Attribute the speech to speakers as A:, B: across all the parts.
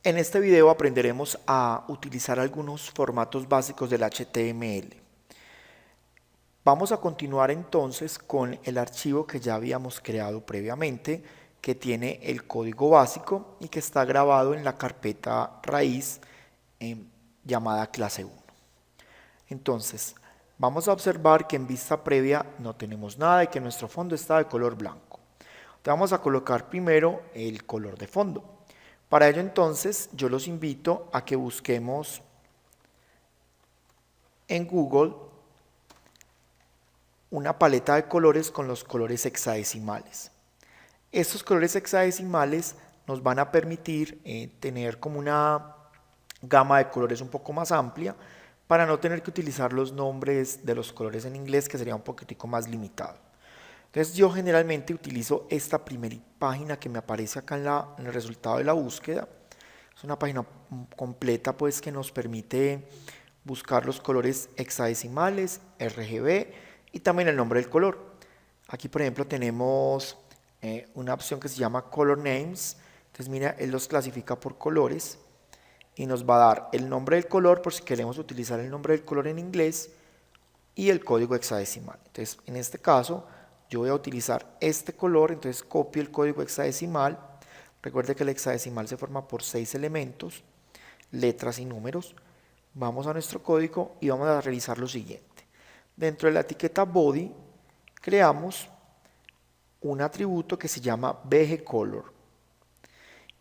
A: En este video aprenderemos a utilizar algunos formatos básicos del HTML. Vamos a continuar entonces con el archivo que ya habíamos creado previamente, que tiene el código básico y que está grabado en la carpeta raíz llamada clase 1. Entonces, vamos a observar que en vista previa no tenemos nada y que nuestro fondo está de color blanco. Entonces, vamos a colocar primero el color de fondo. Para ello entonces yo los invito a que busquemos en Google una paleta de colores con los colores hexadecimales. Estos colores hexadecimales nos van a permitir tener como una gama de colores un poco más amplia para no tener que utilizar los nombres de los colores en inglés, que sería un poquitico más limitado. Entonces yo generalmente utilizo esta primera página que me aparece acá en el resultado de la búsqueda. Es una página completa pues que nos permite buscar los colores hexadecimales, RGB y también el nombre del color. Aquí por ejemplo tenemos una opción que se llama Color Names. Entonces mira, él los clasifica por colores y nos va a dar el nombre del color por si queremos utilizar el nombre del color en inglés y el código hexadecimal. Entonces en este caso yo voy a utilizar este color, entonces copio el código hexadecimal. Recuerde que el hexadecimal se forma por 6 elementos, letras y números. Vamos a nuestro código y vamos a realizar lo siguiente. Dentro de la etiqueta body creamos un atributo que se llama bgcolor.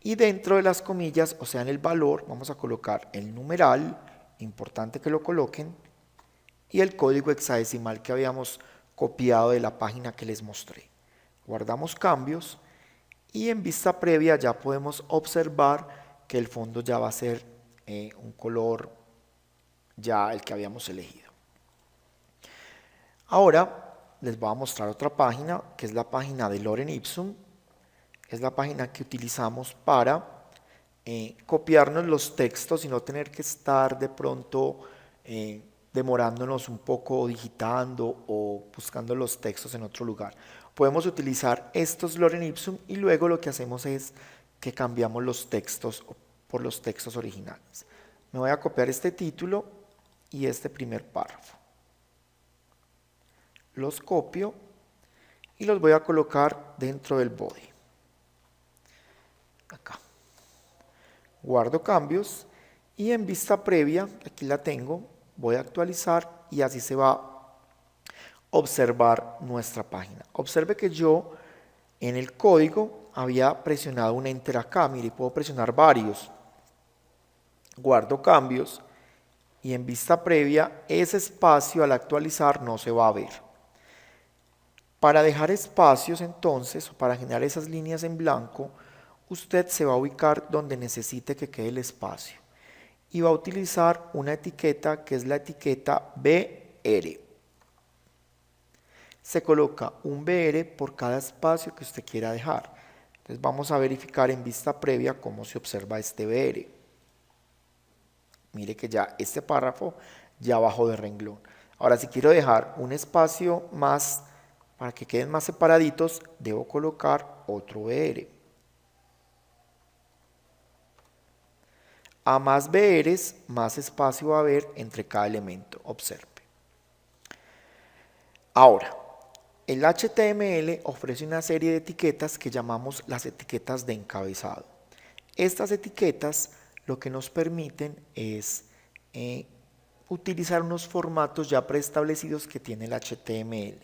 A: Y dentro de las comillas, o sea en el valor, vamos a colocar el numeral, importante que lo coloquen, y el código hexadecimal que habíamos copiado de la página que les mostré. Guardamos cambios y en vista previa ya podemos observar que el fondo ya va a ser un color ya el que habíamos elegido. Ahora les voy a mostrar otra página que es la página de Lorem Ipsum. Es la página que utilizamos para copiarnos los textos y no tener que estar de pronto demorándonos un poco digitando o buscando los textos en otro lugar. Podemos utilizar estos Lorem Ipsum y luego lo que hacemos es que cambiamos los textos por los textos originales. Me voy a copiar este título y este primer párrafo. Los copio y los voy a colocar dentro del body. Acá. Guardo cambios y en vista previa, aquí la tengo, voy a actualizar y así se va a observar nuestra página. Observe que yo en el código había presionado un enter acá, mire, puedo presionar varios. Guardo cambios y en vista previa ese espacio al actualizar no se va a ver. Para dejar espacios entonces, o para generar esas líneas en blanco, usted se va a ubicar donde necesite que quede el espacio y va a utilizar una etiqueta que es la etiqueta BR. Se coloca un BR por cada espacio que usted quiera dejar. Entonces vamos a verificar en vista previa cómo se observa este BR. Mire que ya este párrafo ya bajó de renglón. Ahora si quiero dejar un espacio más para que queden más separaditos, debo colocar otro BR. A más BRs, más espacio va a haber entre cada elemento. Observe. Ahora, el HTML ofrece una serie de etiquetas que llamamos las etiquetas de encabezado. Estas etiquetas lo que nos permiten es utilizar unos formatos ya preestablecidos que tiene el HTML.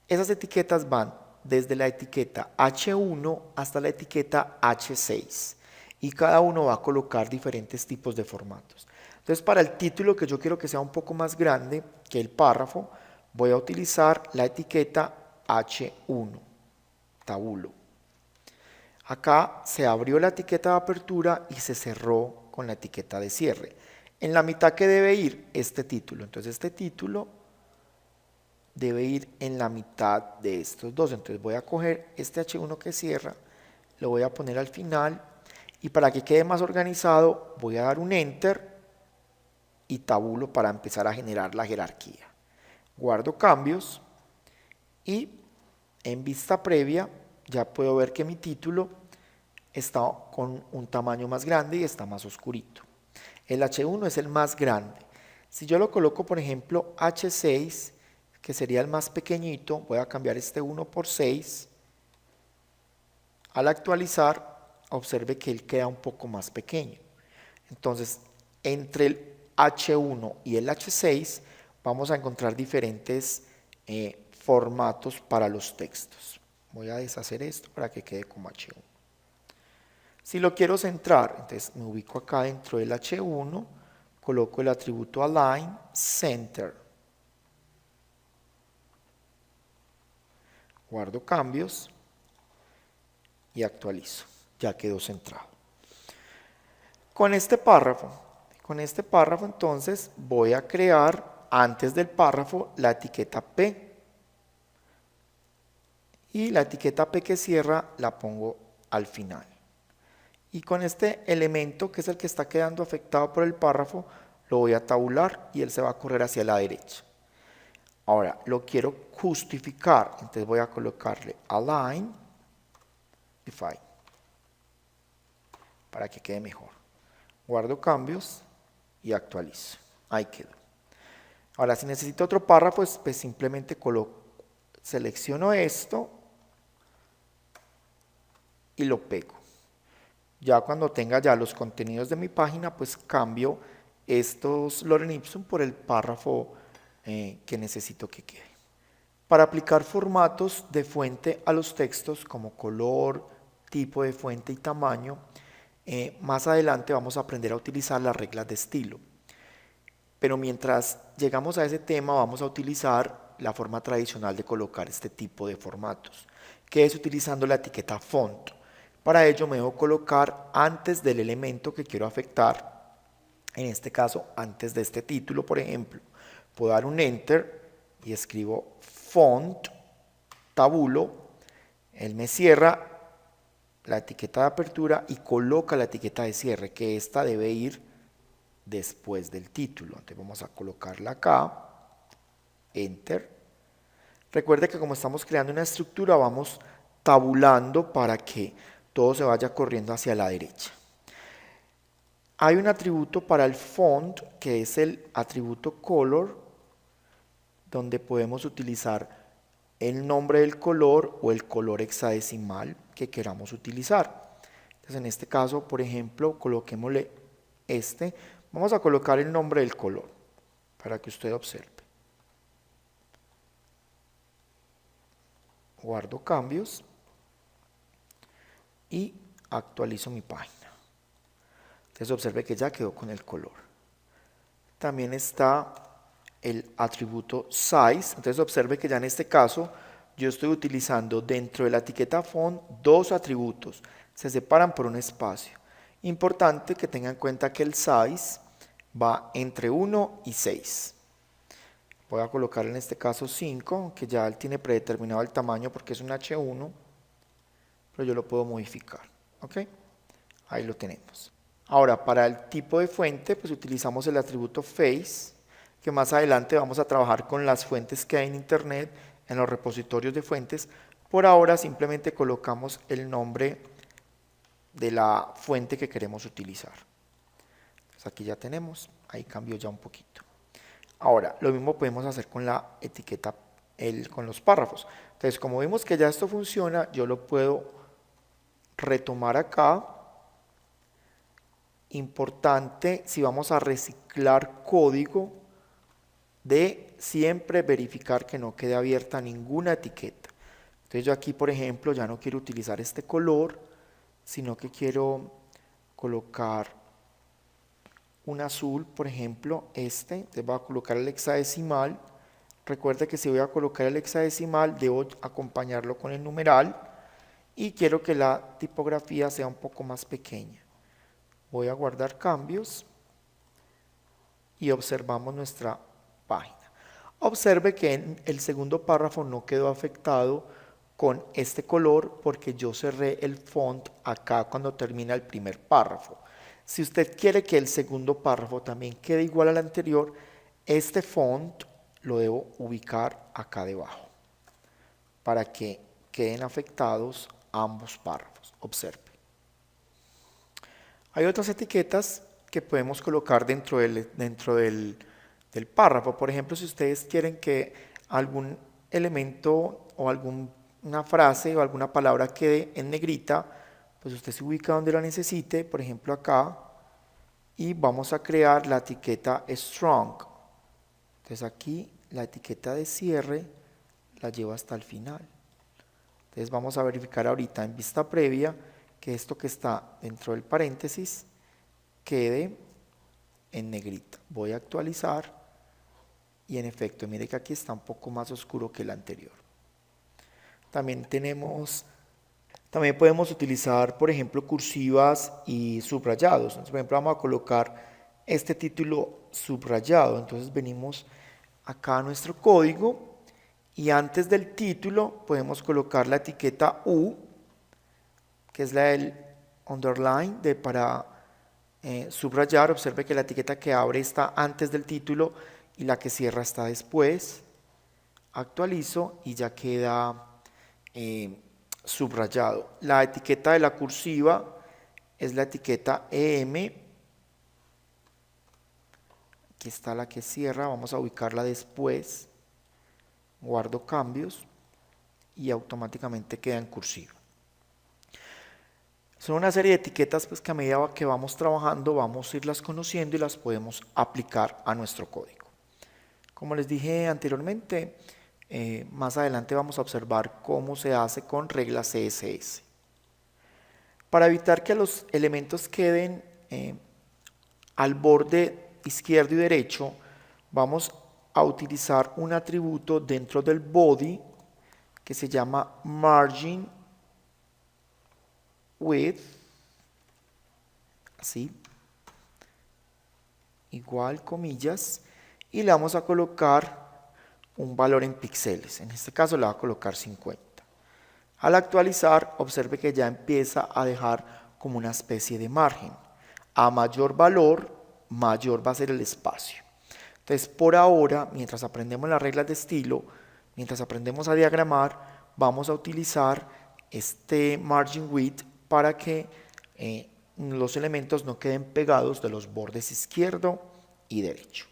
A: Esas etiquetas van desde la etiqueta H1 hasta la etiqueta H6 y cada uno va a colocar diferentes tipos de formatos. Entonces para el título, que yo quiero que sea un poco más grande que el párrafo, voy a utilizar la etiqueta H1, tabulo. Acá se abrió la etiqueta de apertura y se cerró con la etiqueta de cierre. En la mitad que debe ir este título, entonces este título debe ir en la mitad de estos dos. Entonces voy a coger este H1 que cierra, lo voy a poner al final y para que quede más organizado voy a dar un enter y tabulo para empezar a generar la jerarquía. Guardo cambios y en vista previa ya puedo ver que mi título está con un tamaño más grande y está más oscurito. El H1 es el más grande. Si yo lo coloco, por ejemplo, H6, que sería el más pequeñito, voy a cambiar este 1 por 6. Al actualizar, observe que él queda un poco más pequeño. Entonces, entre el H1 y el H6 vamos a encontrar diferentes formatos para los textos. Voy a deshacer esto para que quede como H1. Si lo quiero centrar, entonces me ubico acá dentro del H1, coloco el atributo Align, Center. Guardo cambios y actualizo. Ya quedó centrado. Con este párrafo entonces voy a crear antes del párrafo la etiqueta P. Y la etiqueta P que cierra la pongo al final. Y con este elemento, que es el que está quedando afectado por el párrafo, lo voy a tabular y él se va a correr hacia la derecha. Ahora, lo quiero justificar, entonces voy a colocarle Align, Define, para que quede mejor. Guardo cambios y actualizo. Ahí quedó. Ahora, si necesito otro párrafo, pues simplemente selecciono esto y lo pego. Ya cuando tenga ya los contenidos de mi página, pues cambio estos Lorem Ipsum por el párrafo que necesito que quede. Para aplicar formatos de fuente a los textos como color, tipo de fuente y tamaño, más adelante vamos a aprender a utilizar las reglas de estilo. Pero mientras llegamos a ese tema vamos a utilizar la forma tradicional de colocar este tipo de formatos, que es utilizando la etiqueta font. Para ello me debo colocar antes del elemento que quiero afectar, en este caso antes de este título, por ejemplo. Puedo dar un Enter y escribo font, tabulo, él me cierra la etiqueta de apertura y coloca la etiqueta de cierre, que esta debe ir después del título. Entonces vamos a colocarla acá, Enter. Recuerde que como estamos creando una estructura, vamos tabulando para que todo se vaya corriendo hacia la derecha. Hay un atributo para el font, que es el atributo color, donde podemos utilizar el nombre del color o el color hexadecimal que queramos utilizar. Entonces en este caso, por ejemplo, coloquémosle este. Vamos a colocar el nombre del color para que usted observe. Guardo cambios y actualizo mi página. Entonces observe que ya quedó con el color. También está el atributo size. Entonces observe que ya en este caso yo estoy utilizando dentro de la etiqueta font dos atributos. Se separan por un espacio. Importante que tengan en cuenta que el size va entre 1 y 6. Voy a colocar en este caso 5, que ya él tiene predeterminado el tamaño porque es un H1, pero yo lo puedo modificar. ¿Ok? Ahí lo tenemos. Ahora, para el tipo de fuente, pues utilizamos el atributo face, que más adelante vamos a trabajar con las fuentes que hay en internet, en los repositorios de fuentes. Por ahora simplemente colocamos el nombre de la fuente que queremos utilizar. Entonces aquí ya tenemos, ahí cambió ya un poquito. Ahora, lo mismo podemos hacer con la etiqueta, con los párrafos. Entonces, como vimos que ya esto funciona, yo lo puedo retomar acá. Importante, si vamos a reciclar código, de siempre verificar que no quede abierta ninguna etiqueta. Entonces yo aquí, por ejemplo, ya no quiero utilizar este color, sino que quiero colocar un azul, por ejemplo, este. Entonces voy a colocar el hexadecimal. Recuerde que si voy a colocar el hexadecimal, debo acompañarlo con el numeral y quiero que la tipografía sea un poco más pequeña. Voy a guardar cambios y observamos nuestra página. Observe que en el segundo párrafo no quedó afectado con este color porque yo cerré el font acá cuando termina el primer párrafo. Si usted quiere que el segundo párrafo también quede igual al anterior, este font lo debo ubicar acá debajo para que queden afectados ambos párrafos. Observe. Hay otras etiquetas que podemos colocar dentro del párrafo. Por ejemplo, si ustedes quieren que algún elemento o alguna frase o alguna palabra quede en negrita, pues usted se ubica donde la necesite, por ejemplo acá, y vamos a crear la etiqueta strong. Entonces aquí la etiqueta de cierre la llevo hasta el final. Entonces vamos a verificar ahorita en vista previa que esto que está dentro del paréntesis quede en negrita. Voy a actualizar y en efecto, mire que aquí está un poco más oscuro que el anterior. También podemos utilizar, por ejemplo, cursivas y subrayados. Entonces, por ejemplo, vamos a colocar este título subrayado. Entonces venimos acá a nuestro código y antes del título podemos colocar la etiqueta U, que es la del underline para subrayar. Observe que la etiqueta que abre está antes del título y la que cierra está después. Actualizo y ya queda subrayado. La etiqueta de la cursiva es la etiqueta EM. Aquí está la que cierra, vamos a ubicarla después. Guardo cambios y automáticamente queda en cursiva. Son una serie de etiquetas pues, que a medida que vamos trabajando vamos a irlas conociendo y las podemos aplicar a nuestro código. Como les dije anteriormente, más adelante vamos a observar cómo se hace con reglas CSS. Para evitar que los elementos queden al borde izquierdo y derecho, vamos a utilizar un atributo dentro del body que se llama margin width, así, igual comillas, y le vamos a colocar un valor en píxeles. En este caso le voy a colocar 50. Al actualizar, observe que ya empieza a dejar como una especie de margen. A mayor valor, mayor va a ser el espacio. Entonces, por ahora, mientras aprendemos las reglas de estilo, mientras aprendemos a diagramar, vamos a utilizar este margin width para que los elementos no queden pegados de los bordes izquierdo y derecho.